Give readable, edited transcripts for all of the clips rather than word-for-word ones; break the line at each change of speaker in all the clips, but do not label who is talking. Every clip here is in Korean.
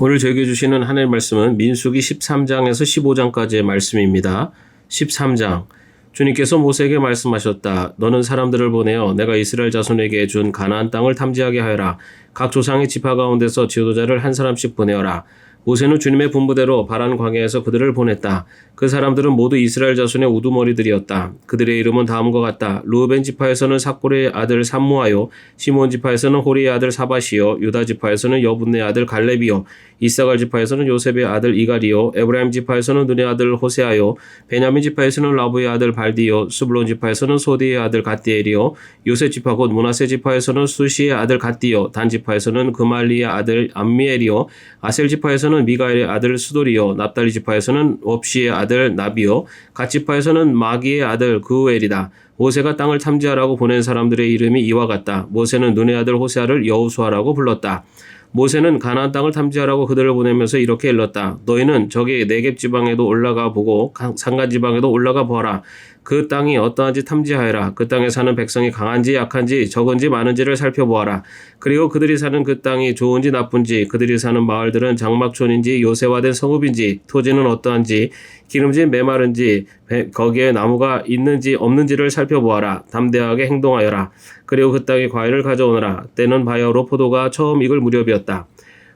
오늘 저에게 주시는 하나님의 말씀은 민수기 13장에서 15장까지의 말씀입니다. 13장. 주님께서 모세에게 말씀하셨다. 너는 사람들을 보내어 내가 이스라엘 자손에게 준 가나안 땅을 탐지하게 하여라. 각 조상의 지파 가운데서 지도자를 한 사람씩 보내어라. 모세는 주님의 분부대로 바란 광야에서 그들을 보냈다. 그 사람들은 모두 이스라엘 자손의 우두머리들이었다. 그들의 이름은 다음과 같다. 르우벤 지파에서는 삭골의 아들 삼무아요, 시몬 지파에서는 호리의 아들 사밧이요, 유다 지파에서는 여분네 아들 갈렙이요, 이사갈 지파에서는 요셉의 아들 이갈이요, 에브라임 지파에서는 눈의 아들 호세아요, 베냐민 지파에서는 라브의 아들 발디요, 스불론 지파에서는 소디의 아들 갓디엘이요, 요셉 지파 곧 므낫세 지파에서는 수시의 아들 갓디요, 단 지파에서는 그말리의 아들 암미엘이요, 아셀 지파에서는 미가엘의 아들 수돌이요, 납달리 지파에서는 옵시의 아들 나비요, 갓 지파에서는 마기의 아들 그우엘이다. 모세가 땅을 탐지하라고 보낸 사람들의 이름이 이와 같다. 모세는 눈의 아들 호세아를 여호수아라고 불렀다. 모세는 가나안 땅을 탐지하라고 그들을 보내면서 이렇게 일렀다. 너희는 저기 네겝 지방에도 올라가 보고 산간 지방에도 올라가 보아라. 그 땅이 어떠한지 탐지하여라. 그 땅에 사는 백성이 강한지 약한지 적은지 많은지를 살펴보아라. 그리고 그들이 사는 그 땅이 좋은지 나쁜지, 그들이 사는 마을들은 장막촌인지 요새화된 성읍인지, 토지는 어떠한지, 기름진 메마른지, 거기에 나무가 있는지 없는지를 살펴보아라. 담대하게 행동하여라. 그리고 그 땅에 과일을 가져오너라. 때는 바야흐로 포도가 처음 익을 무렵이었다.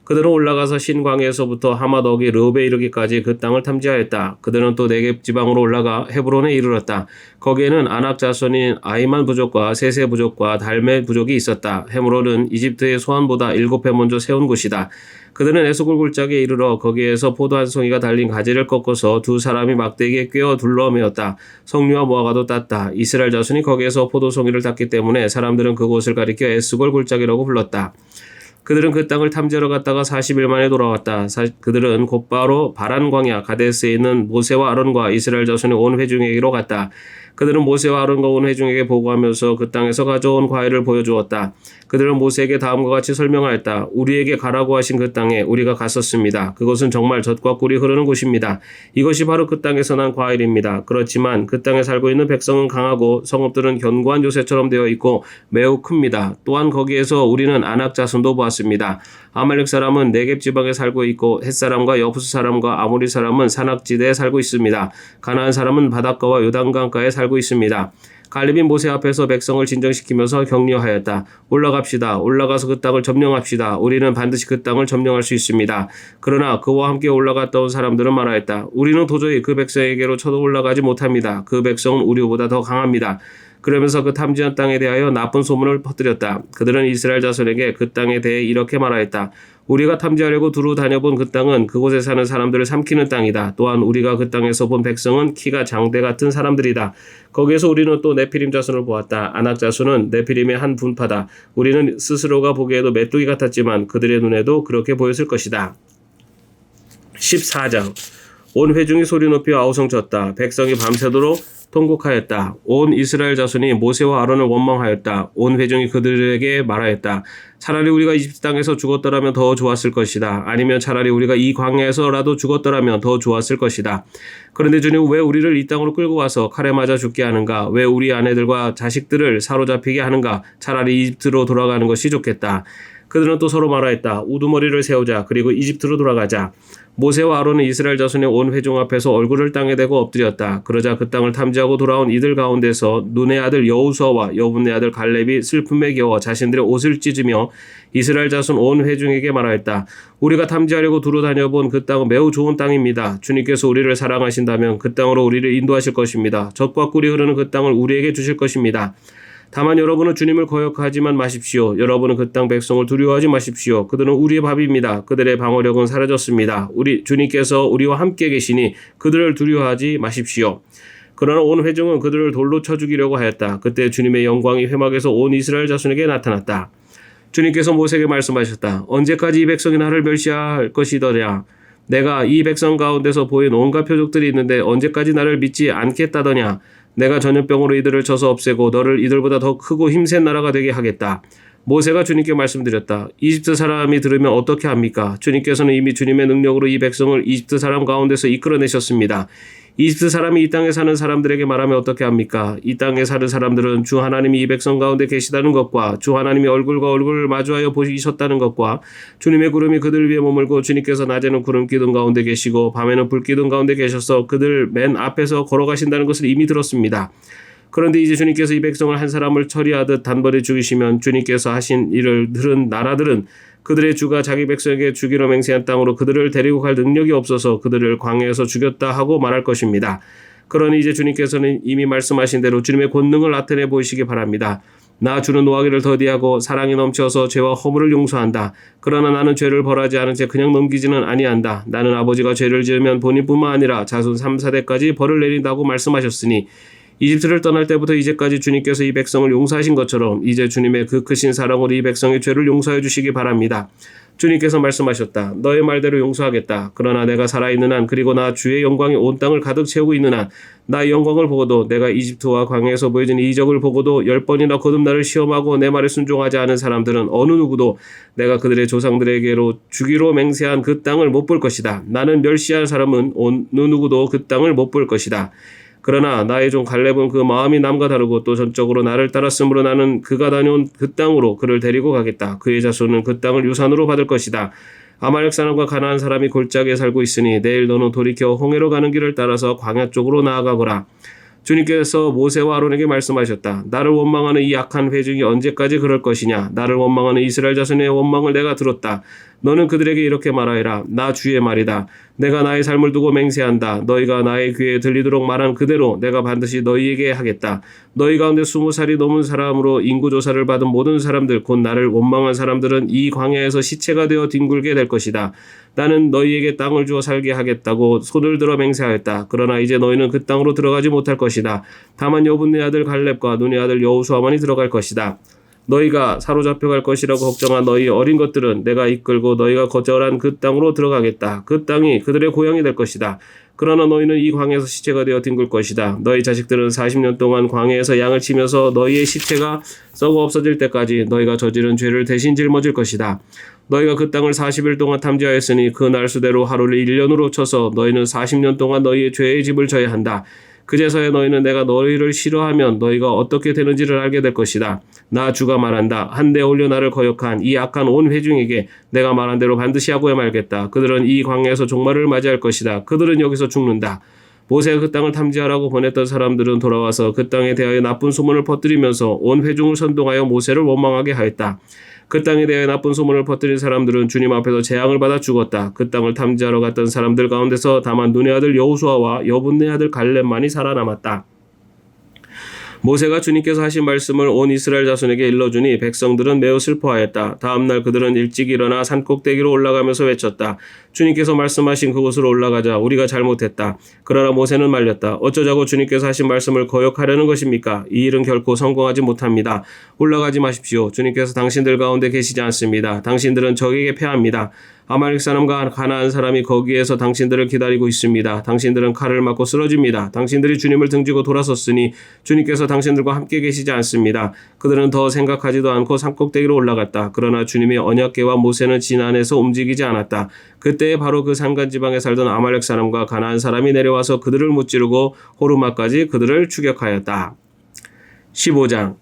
그들은 올라가서 신광야에서부터 하마더기 르홉에 이르기까지 그 땅을 탐지하였다. 그들은 또 네겝 지방으로 올라가 헤브론에 이르렀다. 거기에는 아낙 자손인 아이만 부족과 세세 부족과 달메 부족이 있었다. 헤브론은 이집트의 소안보다 7배 먼저 세운 곳이다. 그들은 에스골 골짜기에 이르러 거기에서 포도 한 송이가 달린 가지를 꺾어서 두 사람이 막대기에 꿰어 둘러매었다. 석류와 무화과도 땄다. 이스라엘 자손이 거기에서 포도 송이를 땄기 때문에 사람들은 그곳을 가리켜 에스골 골짜기라고 불렀다. 그들은 그 땅을 탐지하러 갔다가 40일 만에 돌아왔다. 그들은 곧바로 바란 광야 가데스에 있는 모세와 아론과 이스라엘 자손의 온 회중에게로 갔다. 그들은 모세와 아론과 온 회중에게 보고하면서 그 땅에서 가져온 과일을 보여주었다. 그들은 모세에게 다음과 같이 설명하였다. 우리에게 가라고 하신 그 땅에 우리가 갔었습니다. 그것은 정말 젖과 꿀이 흐르는 곳입니다. 이것이 바로 그 땅에서 난 과일입니다. 그렇지만 그 땅에 살고 있는 백성은 강하고 성읍들은 견고한 요새처럼 되어 있고 매우 큽니다. 또한 거기에서 우리는 아낙 자손도 보았습니다. 아말렉 사람은 네겝 지방에 살고 있고 헷 사람과 여부스 사람과 아모리 사람은 산악지대에 살고 있습니다. 가나안 사람은 바닷가와 요단강가에 살고 있습니다. 갈렙이 모세 앞에서 백성을 진정시키면서 격려하였다. 올라갑시다. 올라가서 그 땅을 점령합시다. 우리는 반드시 그 땅을 점령할 수 있습니다. 그러나 그와 함께 올라갔다 온 사람들은 말하였다. 우리는 도저히 그 백성에게로 쳐도 올라가지 못합니다. 그 백성은 우리보다 더 강합니다. 그러면서 그 탐지한 땅에 대하여 나쁜 소문을 퍼뜨렸다. 그들은 이스라엘 자손에게 그 땅에 대해 이렇게 말하였다. 우리가 탐지하려고 두루 다녀본 그 땅은 그곳에 사는 사람들을 삼키는 땅이다. 또한 우리가 그 땅에서 본 백성은 키가 장대 같은 사람들이다. 거기에서 우리는 또 네피림 자손을 보았다. 아낙 자손은 네피림의 한 분파다. 우리는 스스로가 보기에도 메뚜기 같았지만 그들의 눈에도 그렇게 보였을 것이다. 14장. 온 회중이 소리 높여 아우성쳤다. 백성이 밤새도록 통곡하였다. 온 이스라엘 자손이 모세와 아론을 원망하였다. 온 회중이 그들에게 말하였다. 차라리 우리가 이집트 땅에서 죽었더라면 더 좋았을 것이다. 아니면 차라리 우리가 이 광야에서라도 죽었더라면 더 좋았을 것이다. 그런데 주님 왜 우리를 이 땅으로 끌고 와서 칼에 맞아 죽게 하는가? 왜 우리 아내들과 자식들을 사로잡히게 하는가? 차라리 이집트로 돌아가는 것이 좋겠다. 그들은 또 서로 말하였다. 우두머리를 세우자. 그리고 이집트로 돌아가자. 모세와 아론은 이스라엘 자손의 온 회중 앞에서 얼굴을 땅에 대고 엎드렸다. 그러자 그 땅을 탐지하고 돌아온 이들 가운데서 눈의 아들 여우수아와 여분의 아들 갈렙이 슬픔에 겨워 자신들의 옷을 찢으며 이스라엘 자손 온 회중에게 말하였다. 우리가 탐지하려고 두루 다녀본 그 땅은 매우 좋은 땅입니다. 주님께서 우리를 사랑하신다면 그 땅으로 우리를 인도하실 것입니다. 젖과 꿀이 흐르는 그 땅을 우리에게 주실 것입니다. 다만 여러분은 주님을 거역하지만 마십시오. 여러분은 그 땅 백성을 두려워하지 마십시오. 그들은 우리의 밥입니다. 그들의 방어력은 사라졌습니다. 주님께서 우리와 함께 계시니 그들을 두려워하지 마십시오. 그러나 온 회중은 그들을 돌로 쳐 죽이려고 하였다. 그때 주님의 영광이 회막에서 온 이스라엘 자손에게 나타났다. 주님께서 모세에게 말씀하셨다. 언제까지 이 백성이 나를 멸시할 것이더냐? 내가 이 백성 가운데서 보인 온갖 표적들이 있는데 언제까지 나를 믿지 않겠다더냐? 내가 전염병으로 이들을 쳐서 없애고 너를 이들보다 더 크고 힘센 나라가 되게 하겠다. 모세가 주님께 말씀드렸다. 이집트 사람이 들으면 어떻게 합니까? 주님께서는 이미 주님의 능력으로 이 백성을 이집트 사람 가운데서 이끌어내셨습니다. 이집트 사람이 이 땅에 사는 사람들에게 말하면 어떻게 합니까? 이 땅에 사는 사람들은 주 하나님이 이 백성 가운데 계시다는 것과 주 하나님이 얼굴과 얼굴을 마주하여 보이셨다는 것과 주님의 구름이 그들 위에 머물고 주님께서 낮에는 구름 기둥 가운데 계시고 밤에는 불 기둥 가운데 계셔서 그들 맨 앞에서 걸어가신다는 것을 이미 들었습니다. 그런데 이제 주님께서 이 백성을 한 사람을 처리하듯 단번에 죽이시면 주님께서 하신 일을 들은 나라들은 그들의 주가 자기 백성에게 주기로 맹세한 땅으로 그들을 데리고 갈 능력이 없어서 그들을 광야에서 죽였다 하고 말할 것입니다. 그러니 이제 주님께서는 이미 말씀하신 대로 주님의 권능을 나타내 보이시기 바랍니다. 나 주는 노하기를 더디하고 사랑이 넘쳐서 죄와 허물을 용서한다. 그러나 나는 죄를 벌하지 않은 채 그냥 넘기지는 아니한다. 나는 아버지가 죄를 지으면 본인뿐만 아니라 자손 3, 4대까지 벌을 내린다고 말씀하셨으니 이집트를 떠날 때부터 이제까지 주님께서 이 백성을 용서하신 것처럼 이제 주님의 그 크신 사랑으로 이 백성의 죄를 용서해 주시기 바랍니다. 주님께서 말씀하셨다. 너의 말대로 용서하겠다. 그러나 내가 살아있는 한 그리고 나 주의 영광이 온 땅을 가득 채우고 있는 한 나의 영광을 보고도 내가 이집트와 광야에서 보여준 이적을 보고도 10번이나 거듭 나를 시험하고 내 말에 순종하지 않은 사람들은 어느 누구도 내가 그들의 조상들에게로 주기로 맹세한 그 땅을 못 볼 것이다. 나는 멸시할 사람은 어느 누구도 그 땅을 못 볼 것이다. 그러나 나의 종 갈렙은 그 마음이 남과 다르고 또 전적으로 나를 따랐으므로 나는 그가 다녀온 그 땅으로 그를 데리고 가겠다. 그의 자손은 그 땅을 유산으로 받을 것이다. 아말렉 사람과 가나안 사람이 골짜기에 살고 있으니 내일 너는 돌이켜 홍해로 가는 길을 따라서 광야 쪽으로 나아가거라. 주님께서 모세와 아론에게 말씀하셨다. 나를 원망하는 이 악한 회중이 언제까지 그럴 것이냐. 나를 원망하는 이스라엘 자손의 원망을 내가 들었다. 너는 그들에게 이렇게 말하여라. 나 주의 말이다. 내가 나의 삶을 두고 맹세한다. 너희가 나의 귀에 들리도록 말한 그대로 내가 반드시 너희에게 하겠다. 너희 가운데 20살이 넘은 사람으로 인구조사를 받은 모든 사람들 곧 나를 원망한 사람들은 이 광야에서 시체가 되어 뒹굴게 될 것이다. 나는 너희에게 땅을 주어 살게 하겠다고 손을 들어 맹세하였다. 그러나 이제 너희는 그 땅으로 들어가지 못할 것이다. 다만 여분네 아들 갈렙과 눈의 아들 여호수아만이 들어갈 것이다. 너희가 사로잡혀갈 것이라고 걱정한 너희 어린 것들은 내가 이끌고 너희가 거절한 그 땅으로 들어가겠다. 그 땅이 그들의 고향이 될 것이다. 그러나 너희는 이 광야에서 시체가 되어 뒹굴 것이다. 너희 자식들은 40년 동안 광야에서 양을 치면서 너희의 시체가 썩어 없어질 때까지 너희가 저지른 죄를 대신 짊어질 것이다. 너희가 그 땅을 40일 동안 탐지하였으니 그 날 수대로 하루를 1년으로 쳐서 너희는 40년 동안 너희의 죄의 집을 져야 한다. 그제서야 너희는 내가 너희를 싫어하면 너희가 어떻게 되는지를 알게 될 것이다. 나 주가 말한다. 한데 올려 나를 거역한 이 악한 온 회중에게 내가 말한 대로 반드시 하고야 말겠다. 그들은 이 광야에서 종말을 맞이할 것이다. 그들은 여기서 죽는다. 모세가 그 땅을 탐지하라고 보냈던 사람들은 돌아와서 그 땅에 대하여 나쁜 소문을 퍼뜨리면서 온 회중을 선동하여 모세를 원망하게 하였다. 그 땅에 대해 나쁜 소문을 퍼뜨린 사람들은 주님 앞에서 재앙을 받아 죽었다. 그 땅을 탐지하러 갔던 사람들 가운데서 다만 눈의 아들 여호수아와 여분네 아들 갈렙만이 살아남았다. 모세가 주님께서 하신 말씀을 온 이스라엘 자손에게 일러주니 백성들은 매우 슬퍼하였다. 다음날 그들은 일찍 일어나 산꼭대기로 올라가면서 외쳤다. 주님께서 말씀하신 그곳으로 올라가자. 우리가 잘못했다. 그러나 모세는 말렸다. 어쩌자고 주님께서 하신 말씀을 거역하려는 것입니까? 이 일은 결코 성공하지 못합니다. 올라가지 마십시오. 주님께서 당신들 가운데 계시지 않습니다. 당신들은 적에게 패합니다. 아말렉 사람과 가나안 사람이 거기에서 당신들을 기다리고 있습니다. 당신들은 칼을 맞고 쓰러집니다. 당신들이 주님을 등지고 돌아섰으니 주님께서 당신들과 함께 계시지 않습니다. 그들은 더 생각하지도 않고 산꼭대기로 올라갔다. 그러나 주님의 언약궤와 모세는 지난해서 움직이지 않았다. 그때에 바로 그 산간지방에 살던 아말렉 사람과 가나안 사람이 내려와서 그들을 무찌르고 호르마까지 그들을 추격하였다. 15장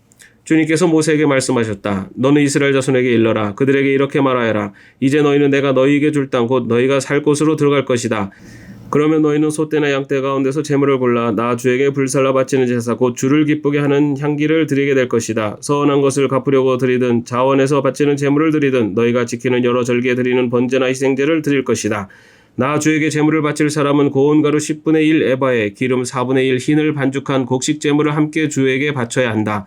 주님께서 모세에게 말씀하셨다. 너는 이스라엘 자손에게 일러라. 그들에게 이렇게 말하여라. 이제 너희는 내가 너희에게 줄 땅 곧 너희가 살 곳으로 들어갈 것이다. 그러면 너희는 소떼나 양떼 가운데서 제물을 골라 나 주에게 불살라 바치는 제사 곧 주를 기쁘게 하는 향기를 드리게 될 것이다. 서운한 것을 갚으려고 드리든 자원에서 바치는 제물을 드리든 너희가 지키는 여러 절기에 드리는 번제나 희생제를 드릴 것이다. 나 주에게 제물을 바칠 사람은 고운 가루 10분의 1 에바에 기름 4분의 1 흰을 반죽한 곡식 제물을 함께 주에게 바쳐야 한다.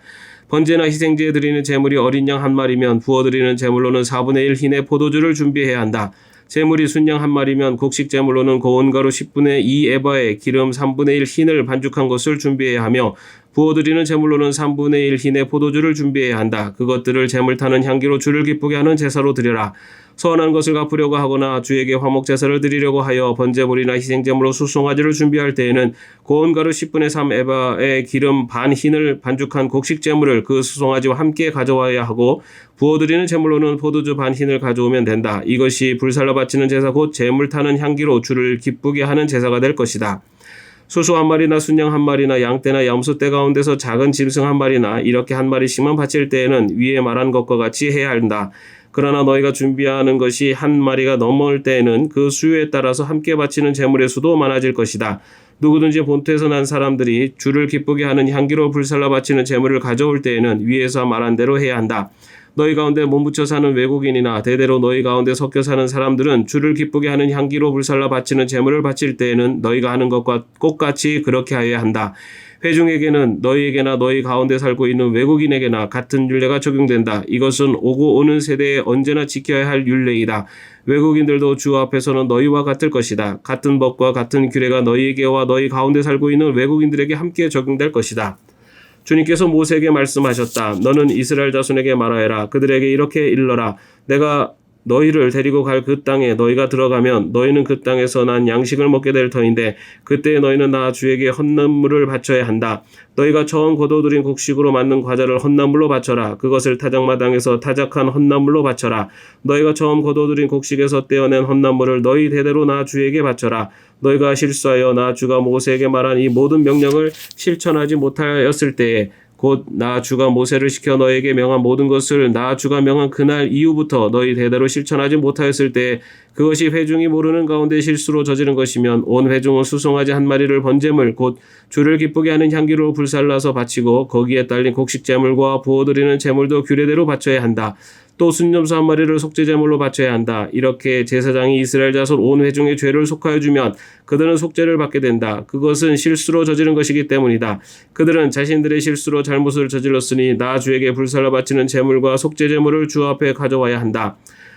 번제나 희생제에 드리는 제물이 어린 양 한 마리면 부어드리는 제물로는 4분의 1 흰의 포도주를 준비해야 한다. 제물이 순양 한 마리면 곡식 제물로는 고운 가루 10분의 2 에바에 기름 3분의 1 흰을 반죽한 것을 준비해야 하며 부어드리는 제물로는 3분의 1 흰의 포도주를 준비해야 한다. 그것들을 제물 타는 향기로 주를 기쁘게 하는 제사로 드려라. 서운한 것을 갚으려고 하거나 주에게 화목 제사를 드리려고 하여 번제물이나 희생제물로 수송아지를 준비할 때에는 고운 가루 10분의 3 에바에 기름 반 흰을 반죽한 곡식 제물을 그 수송아지와 함께 가져와야 하고 부어드리는 제물로는 포도주 반 흰을 가져오면 된다. 이것이 불살라 바치는 제사 곧 제물 타는 향기로 주를 기쁘게 하는 제사가 될 것이다. 소수 한 마리나 순양 한 마리나 양떼나 염소 떼 가운데서 작은 짐승 한 마리나 이렇게 한 마리씩만 바칠 때에는 위에 말한 것과 같이 해야 한다. 그러나 너희가 준비하는 것이 한 마리가 넘을 때에는 그 수요에 따라서 함께 바치는 제물의 수도 많아질 것이다. 누구든지 본토에서 난 사람들이 주를 기쁘게 하는 향기로 불살라 바치는 제물을 가져올 때에는 위에서 말한 대로 해야 한다. 너희 가운데 몸붙여 사는 외국인이나 대대로 너희 가운데 섞여 사는 사람들은 주를 기쁘게 하는 향기로 불살라 바치는 제물을 바칠 때에는 너희가 하는 것과 똑같이 그렇게 하여야 한다. 회중에게는 너희에게나 너희 가운데 살고 있는 외국인에게나 같은 율례가 적용된다. 이것은 오고 오는 세대에 언제나 지켜야 할 율례이다. 외국인들도 주 앞에서는 너희와 같을 것이다. 같은 법과 같은 규례가 너희에게와 너희 가운데 살고 있는 외국인들에게 함께 적용될 것이다. 주님께서 모세에게 말씀하셨다. 너는 이스라엘 자손에게 말하여라. 그들에게 이렇게 일러라. 내가 너희를 데리고 갈 그 땅에 너희가 들어가면 너희는 그 땅에서 난 양식을 먹게 될 터인데 그때 너희는 나 주에게 헌난물을 바쳐야 한다. 너희가 처음 거둬들인 곡식으로 만든 과자를 헌난물로 바쳐라. 그것을 타작마당에서 타작한 헌난물로 바쳐라. 너희가 처음 거둬들인 곡식에서 떼어낸 헌난물을 너희 대대로 나 주에게 바쳐라. 너희가 실수하여 나 주가 모세에게 말한 이 모든 명령을 실천하지 못하였을 때에 곧 나 주가 모세를 시켜 너에게 명한 모든 것을 나 주가 명한 그날 이후부터 너희 대대로 실천하지 못하였을 때 그것이 회중이 모르는 가운데 실수로 저지른 것이면 온 회중은 수송아지 한 마리를 번제물 곧 주를 기쁘게 하는 향기로 불살라서 바치고 거기에 딸린 곡식 제물과 부어드리는 제물도 규례대로 바쳐야 한다. 또 순념소 한 마리를 속죄제물로 바쳐야 한다. 이렇게 제사장이 이스라엘 자손 온 회중의 죄를 속하여 주면 그들은 속죄를 받게 된다. 그것은 실수로 저지른 것이기 때문이다. 그들은 자신들의 실수로 잘못을 저질렀으니 나 주에게 불살라 바치는 제물과 속죄제물을 주 앞에 가져와야 한다.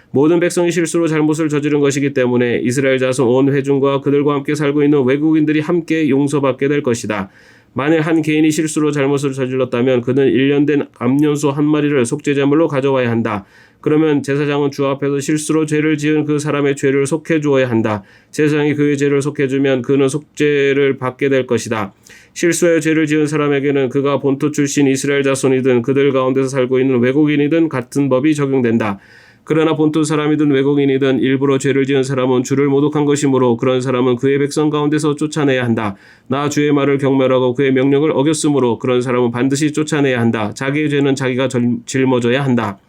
모든 백성이 실수로 잘못을 저지른 것이기 때문에 이스라엘 자손 온 회중과 그들과 함께 살고 있는 외국인들이 함께 용서받게 될 것이다. 만일 한 개인이 실수로 잘못을 저질렀다면 그는 1년 된 암염소 한 마리를 속죄제물로 가져와야 한다. 그러면 제사장은 주 앞에서 실수로 죄를 지은 그 사람의 죄를 속해 주어야 한다. 제사장이 그의 죄를 속해 주면 그는 속죄를 받게 될 것이다. 실수하여 죄를 지은 사람에게는 그가 본토 출신 이스라엘 자손이든 그들 가운데서 살고 있는 외국인이든 같은 법이 적용된다. 그러나 본토 사람이든 외국인이든 일부러 죄를 지은 사람은 주를 모독한 것이므로 그런 사람은 그의 백성 가운데서 쫓아내야 한다. 나 주의 말을 경멸하고 그의 명령을 어겼으므로 그런 사람은 반드시 쫓아내야 한다. 자기의 죄는 자기가 짊어져야 한다.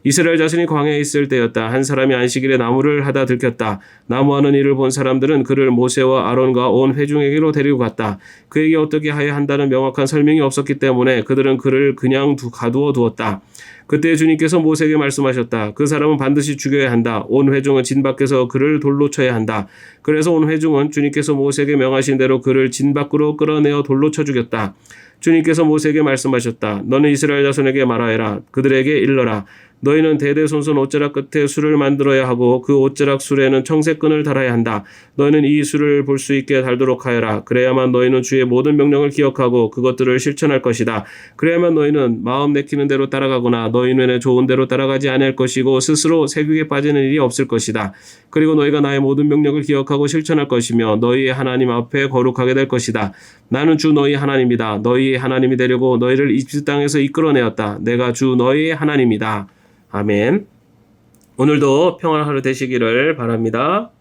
이스라엘 자손이 광야에 있을 때였다. 한 사람이 안식일에 나무를 하다 들켰다. 나무하는 일을 본 사람들은 그를 모세와 아론과 온 회중에게로 데리고 갔다. 그에게 어떻게 하여야 한다는 명확한 설명이 없었기 때문에 그들은 그를 그냥 가두어 두었다. 그때 주님께서 모세에게 말씀하셨다. 그 사람은 반드시 죽여야 한다. 온 회중은 진 밖에서 그를 돌로 쳐야 한다. 그래서 온 회중은 주님께서 모세에게 명하신 대로 그를 진 밖으로 끌어내어 돌로 쳐 죽였다. 주님께서 모세에게 말씀하셨다. 너는 이스라엘 자손에게 말하여라. 그들에게 일러라. 너희는 대대손손 옷자락 끝에 술을 만들어야 하고 그 옷자락 술에는 청색끈을 달아야 한다. 너희는 이 술을 볼 수 있게 달도록 하여라. 그래야만 너희는 주의 모든 명령을 기억하고 그것들을 실천할 것이다. 그래야만 너희는 마음 내키는 대로 따라가거나 너희 눈에 좋은 대로 따라가지 아니할 것이고 스스로 세극에 빠지는 일이 없을 것이다. 그리고 너희가 나의 모든 명령을 기억하고 실천할 것이며 너희의 하나님 앞에 거룩하게 될 것이다. 나는 주 너희 하나님이다. 너희의 하나님이 되려고 너희를 이집트 땅에서 이끌어내었다. 내가 주 너희의 하나님이다. 아멘. 오늘도 평안한 하루 되시기를 바랍니다.